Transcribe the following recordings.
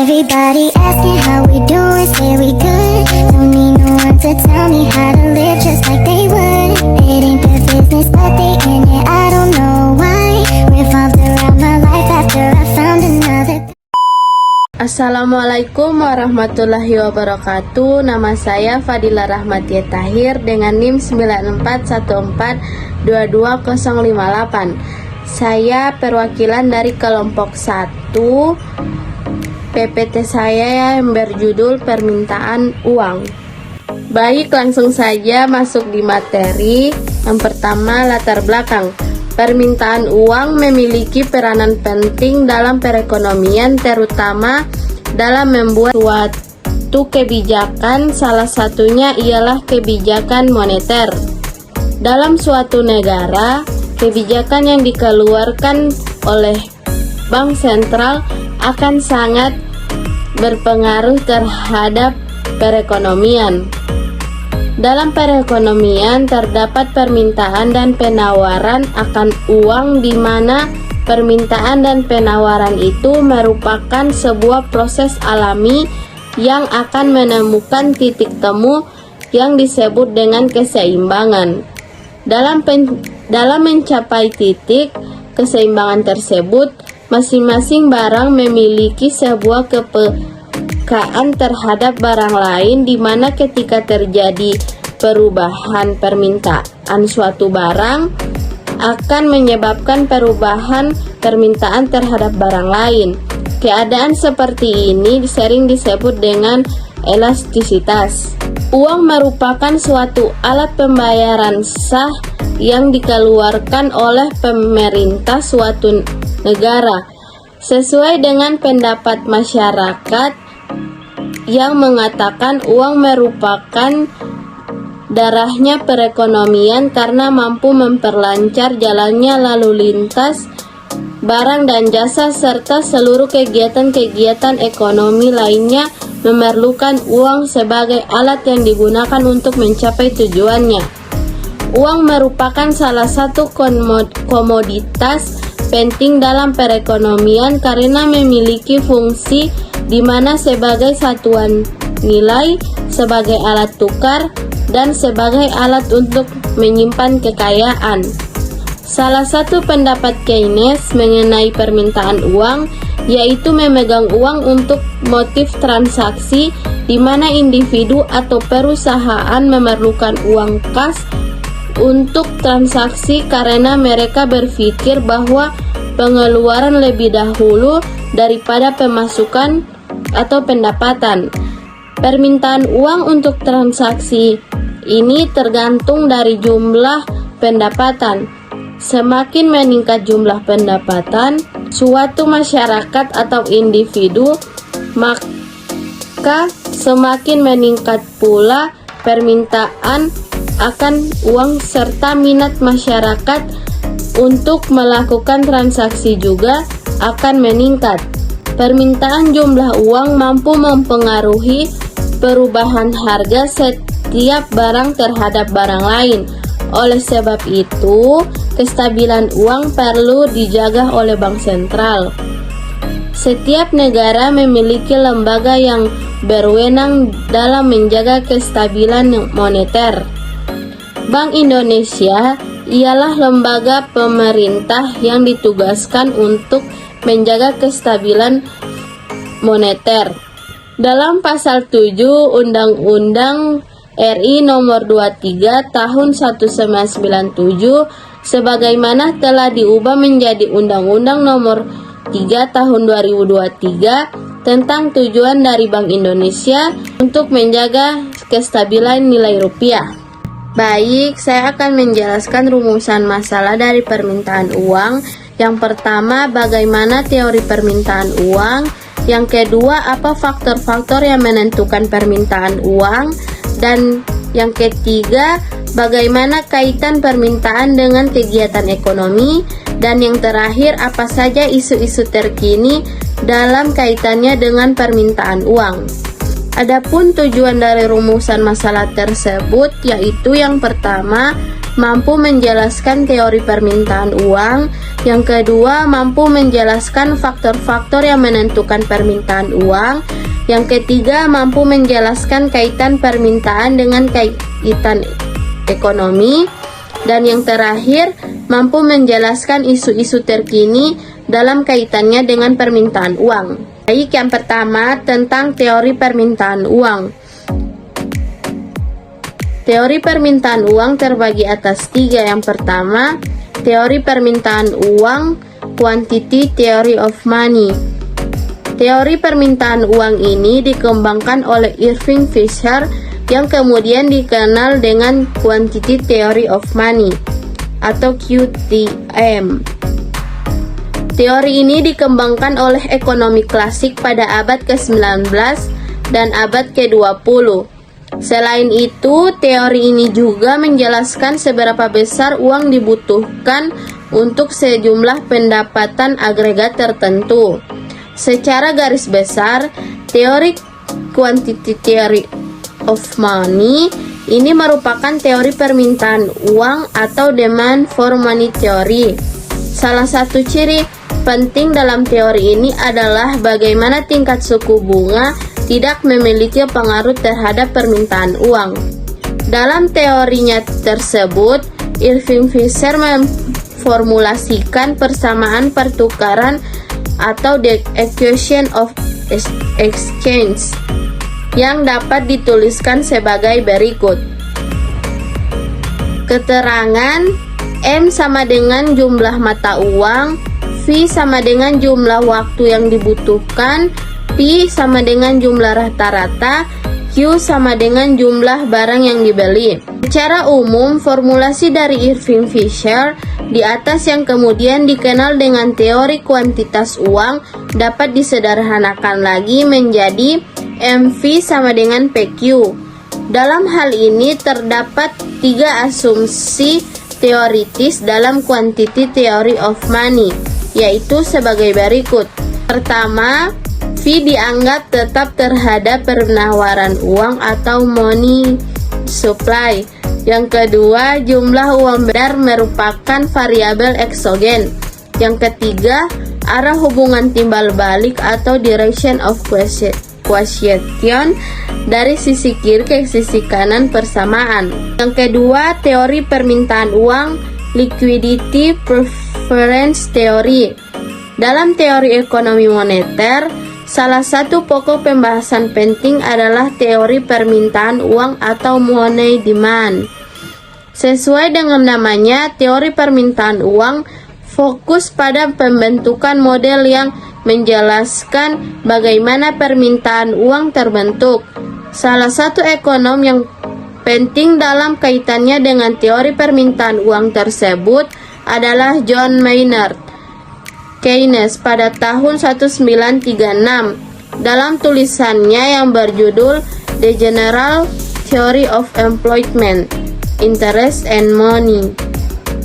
Everybody asking how we doing, say we good. Don't need no one to tell me how to live just like they would. It ain't their business, but they in it, I don't know why. Revolved around my life after I found another. Assalamualaikum warahmatullahi wabarakatuh. Nama saya Fadila Rahmatia Tahir dengan NIM 9414220058. Saya perwakilan dari kelompok 1. PPT saya yang berjudul permintaan uang. Baik, langsung saja masuk di materi. Yang pertama, latar belakang. Permintaan uang memiliki peranan penting dalam perekonomian, terutama dalam membuat suatu kebijakan. Salah satunya ialah kebijakan moneter. Dalam suatu negara, kebijakan yang dikeluarkan oleh bank sentral akan sangat berpengaruh terhadap perekonomian. Dalam perekonomian terdapat permintaan dan penawaran akan uang, di mana permintaan dan penawaran itu merupakan sebuah proses alami yang akan menemukan titik temu yang disebut dengan keseimbangan. Dalam mencapai titik keseimbangan tersebut, masing-masing barang memiliki sebuah kepekaan terhadap barang lain, di mana ketika terjadi perubahan permintaan suatu barang akan menyebabkan perubahan permintaan terhadap barang lain. Keadaan seperti ini sering disebut dengan elastisitas. Uang merupakan suatu alat pembayaran sah yang dikeluarkan oleh pemerintah suatu negara sesuai dengan pendapat masyarakat yang mengatakan uang merupakan darahnya perekonomian karena mampu memperlancar jalannya lalu lintas barang dan jasa, serta seluruh kegiatan-kegiatan ekonomi lainnya memerlukan uang sebagai alat yang digunakan untuk mencapai tujuannya. Uang merupakan salah satu komoditas penting dalam perekonomian karena memiliki fungsi di mana sebagai satuan nilai, sebagai alat tukar, dan sebagai alat untuk menyimpan kekayaan. Salah satu pendapat Keynes mengenai permintaan uang yaitu memegang uang untuk motif transaksi, di mana individu atau perusahaan memerlukan uang kas untuk transaksi karena mereka berpikir bahwa pengeluaran lebih dahulu daripada pemasukan atau pendapatan. Permintaan uang untuk transaksi ini tergantung dari jumlah pendapatan. Semakin meningkat jumlah pendapatan suatu masyarakat atau individu, maka semakin meningkat pula permintaan akan uang serta minat masyarakat untuk melakukan transaksi juga akan meningkat. Permintaan jumlah uang mampu mempengaruhi perubahan harga setiap barang terhadap barang lain. Oleh sebab itu, kestabilan uang perlu dijaga oleh bank sentral. Setiap negara memiliki lembaga yang berwenang dalam menjaga kestabilan moneter. Bank Indonesia ialah lembaga pemerintah yang ditugaskan untuk menjaga kestabilan moneter. Dalam pasal 7 Undang-Undang RI nomor 23 tahun 1997 sebagaimana telah diubah menjadi Undang-Undang nomor 3 tahun 2023 tentang tujuan dari Bank Indonesia untuk menjaga kestabilan nilai rupiah. Baik, saya akan menjelaskan rumusan masalah dari permintaan uang. Yang pertama, bagaimana teori permintaan uang. Yang kedua, apa faktor-faktor yang menentukan permintaan uang. Dan yang ketiga, bagaimana kaitan permintaan dengan kegiatan ekonomi. Dan yang terakhir, apa saja isu-isu terkini dalam kaitannya dengan permintaan uang. Adapun tujuan dari rumusan masalah tersebut yaitu yang pertama, mampu menjelaskan teori permintaan uang. Yang kedua, mampu menjelaskan faktor-faktor yang menentukan permintaan uang. Yang ketiga, mampu menjelaskan kaitan permintaan dengan kaitan ekonomi. Dan yang terakhir, mampu menjelaskan isu-isu terkini dalam kaitannya dengan permintaan uang. Baik, yang pertama tentang teori permintaan uang. Teori permintaan uang terbagi atas 3. Yang pertama, teori permintaan uang, quantity theory of money. Teori permintaan uang ini dikembangkan oleh Irving Fisher yang kemudian dikenal dengan quantity theory of money atau QTM. Teori ini dikembangkan oleh ekonomi klasik pada abad ke-19 dan abad ke-20. Selain itu, teori ini juga menjelaskan seberapa besar uang dibutuhkan untuk sejumlah pendapatan agregat tertentu. Secara garis besar, teori quantity theory of money ini merupakan teori permintaan uang atau demand for money theory. Salah satu ciri penting dalam teori ini adalah bagaimana tingkat suku bunga tidak memiliki pengaruh terhadap permintaan uang. Dalam teorinya tersebut, Irving Fisher memformulasikan persamaan pertukaran atau the equation of exchange yang dapat dituliskan sebagai berikut. Keterangan M sama dengan jumlah mata uang, V sama dengan jumlah waktu yang dibutuhkan, P sama dengan jumlah rata-rata, Q sama dengan jumlah barang yang dibeli. Secara umum, formulasi dari Irving Fisher di atas yang kemudian dikenal dengan teori kuantitas uang dapat disederhanakan lagi menjadi MV sama dengan PQ. Dalam hal ini terdapat 3 asumsi teoritis dalam quantity theory of money, yaitu sebagai berikut. Pertama, V dianggap tetap terhadap penawaran uang atau money supply. Yang kedua, jumlah uang beredar merupakan variabel eksogen. Yang ketiga, arah hubungan timbal balik atau direction of quotation dari sisi kiri ke sisi kanan persamaan. Yang kedua, teori permintaan uang, liquidity preference theory. Dalam teori ekonomi moneter, salah satu pokok pembahasan penting adalah teori permintaan uang atau money demand. Sesuai dengan namanya, teori permintaan uang fokus pada pembentukan model yang menjelaskan bagaimana permintaan uang terbentuk. Salah satu ekonom yang penting dalam kaitannya dengan teori permintaan uang tersebut adalah John Maynard Keynes pada tahun 1936 dalam tulisannya yang berjudul The General Theory of Employment, Interest and Money.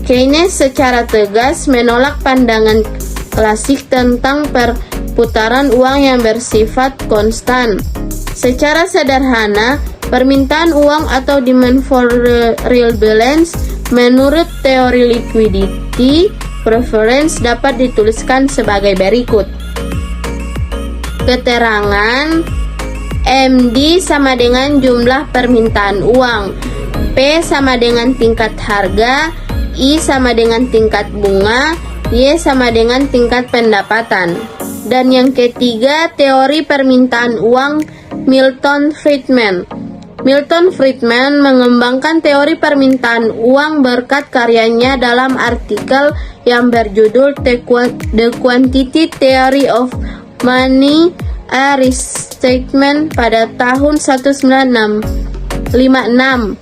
Keynes secara tegas menolak pandangan klasik tentang perputaran uang yang bersifat konstan. Secara sederhana, permintaan uang atau demand for real balance menurut teori liquidity preference dapat dituliskan sebagai berikut. Keterangan MD sama dengan jumlah permintaan uang, P sama dengan tingkat harga, I sama dengan tingkat bunga, Y sama dengan tingkat pendapatan. Dan yang ketiga, teori permintaan uang Milton Friedman. Milton Friedman mengembangkan teori permintaan uang berkat karyanya dalam artikel yang berjudul The Quantity Theory of Money, a Restatement pada tahun 1956.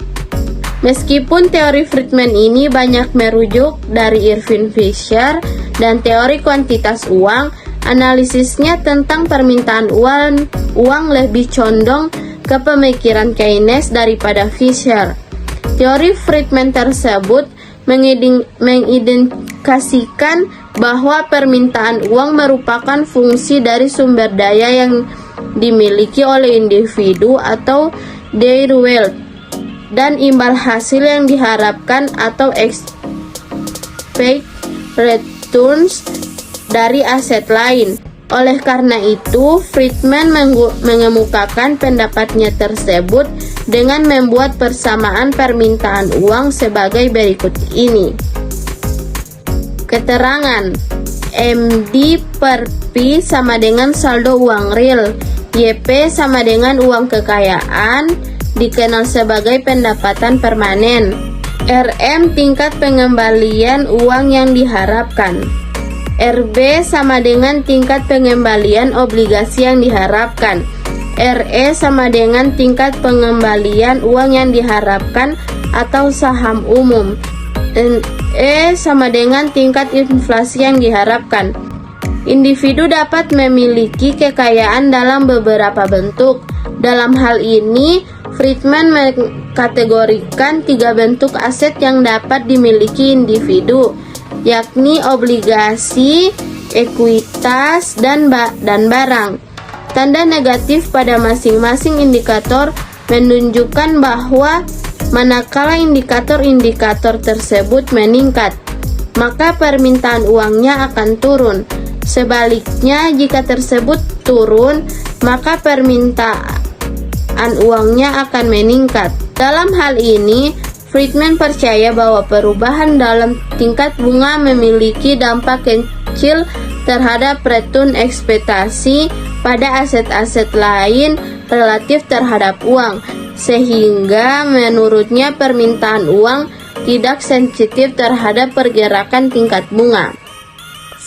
Meskipun teori Friedman ini banyak merujuk dari Irving Fisher dan teori kuantitas uang, analisisnya tentang permintaan uang lebih condong ke pemikiran Keynes daripada Fisher. Teori Friedman tersebut mengindikasikan bahwa permintaan uang merupakan fungsi dari sumber daya yang dimiliki oleh individu atau their wealth. dan imbal hasil yang diharapkan atau expected returns dari aset lain. Oleh karena itu, Friedman mengemukakan pendapatnya tersebut dengan membuat persamaan permintaan uang sebagai berikut ini. Keterangan MD per P sama dengan saldo uang real, YP sama dengan uang kekayaan, dikenal sebagai pendapatan permanen, RM tingkat pengembalian uang yang diharapkan, RB sama dengan tingkat pengembalian obligasi yang diharapkan, RE sama dengan tingkat pengembalian uang yang diharapkan atau saham umum, dan E sama dengan tingkat inflasi yang diharapkan. Individu dapat memiliki kekayaan dalam beberapa bentuk. Dalam hal ini, Friedman mengkategorikan 3 bentuk aset yang dapat dimiliki individu, yakni obligasi, ekuitas, dan barang. Tanda negatif pada masing-masing indikator menunjukkan bahwa manakala indikator-indikator tersebut meningkat, maka permintaan uangnya akan turun. Sebaliknya, jika tersebut turun, maka permintaan uangnya akan meningkat. Dalam hal ini, Friedman percaya bahwa perubahan dalam tingkat bunga memiliki dampak kecil terhadap return ekspektasi pada aset-aset lain relatif terhadap uang, sehingga menurutnya permintaan uang tidak sensitif terhadap pergerakan tingkat bunga.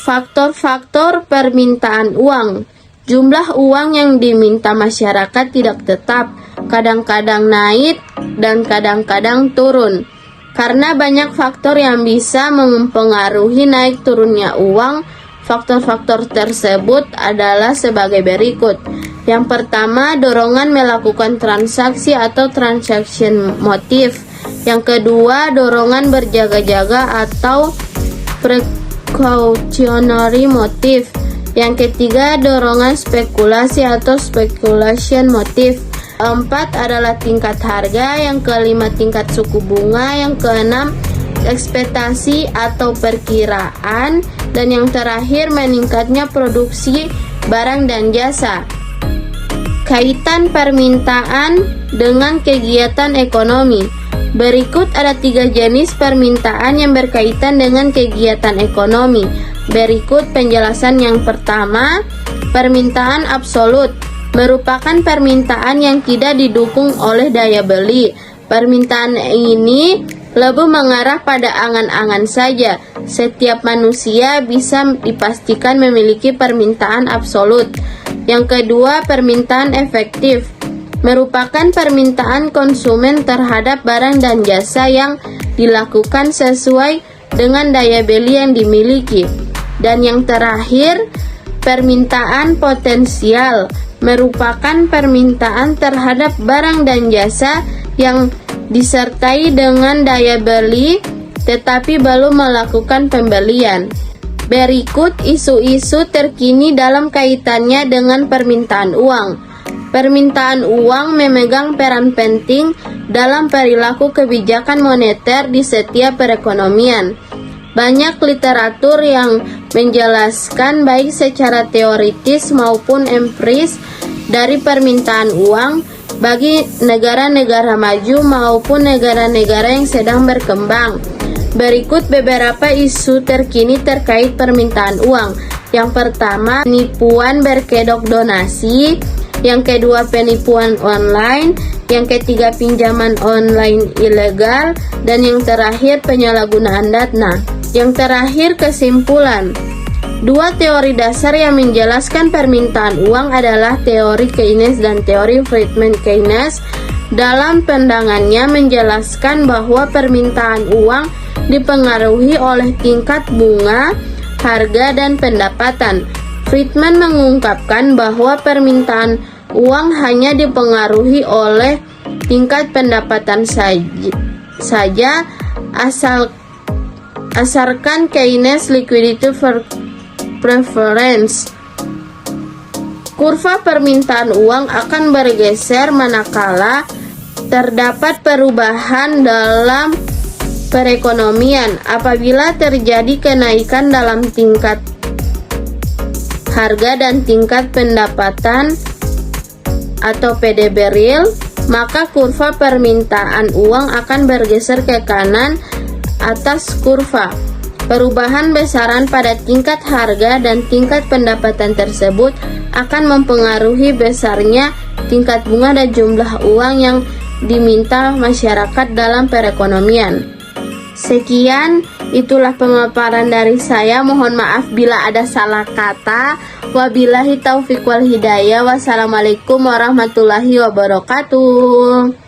Faktor-faktor permintaan uang. Jumlah uang yang diminta masyarakat tidak tetap, kadang-kadang naik dan kadang-kadang turun. Karena banyak faktor yang bisa mempengaruhi naik turunnya uang, faktor-faktor tersebut adalah sebagai berikut. Yang pertama, dorongan melakukan transaksi atau transaction motif. Yang kedua, dorongan berjaga-jaga atau precautionary motif. Yang ketiga, dorongan spekulasi atau speculation motif. Keempat adalah tingkat harga. Yang kelima, tingkat suku bunga. Yang keenam, ekspektasi atau perkiraan. Dan yang terakhir, meningkatnya produksi barang dan jasa. Kaitan permintaan dengan kegiatan ekonomi. Berikut ada 3 jenis permintaan yang berkaitan dengan kegiatan ekonomi. Berikut penjelasan. Yang pertama, permintaan absolut merupakan permintaan yang tidak didukung oleh daya beli. Permintaan ini lebih mengarah pada angan-angan saja. Setiap manusia bisa dipastikan memiliki permintaan absolut. Yang kedua, permintaan efektif merupakan permintaan konsumen terhadap barang dan jasa yang dilakukan sesuai dengan daya beli yang dimiliki. Dan yang terakhir, permintaan potensial merupakan permintaan terhadap barang dan jasa yang disertai dengan daya beli tetapi belum melakukan pembelian. Berikut isu-isu terkini dalam kaitannya dengan permintaan uang. Permintaan uang memegang peran penting dalam perilaku kebijakan moneter di setiap perekonomian. Banyak literatur yang menjelaskan baik secara teoritis maupun empiris dari permintaan uang bagi negara-negara maju maupun negara-negara yang sedang berkembang. Berikut beberapa isu terkini terkait permintaan uang. Yang pertama, penipuan berkedok donasi. Yang kedua, penipuan online. Yang ketiga, pinjaman online ilegal. Dan yang terakhir, penyalahgunaan dana. Yang terakhir, kesimpulan. 2 teori dasar yang menjelaskan permintaan uang adalah teori Keynes dan teori Friedman-Keynes. Dalam pandangannya menjelaskan bahwa permintaan uang dipengaruhi oleh tingkat bunga, harga, dan pendapatan. Friedman mengungkapkan bahwa permintaan uang hanya dipengaruhi oleh tingkat pendapatan saja asalkan Keynes liquidity preference. Kurva permintaan uang akan bergeser manakala Terdapat perubahan dalam perekonomian apabila terjadi kenaikan dalam tingkat harga dan tingkat pendapatan atau PDB real, maka kurva permintaan uang akan bergeser ke kanan atas kurva. Perubahan besaran pada tingkat harga dan tingkat pendapatan tersebut akan mempengaruhi besarnya tingkat bunga dan jumlah uang yang diminta masyarakat dalam perekonomian. Sekian, itulah pemaparan dari saya. Mohon maaf bila ada salah kata. Wabillahi taufiq wal hidayah. Wassalamualaikum warahmatullahi wabarakatuh.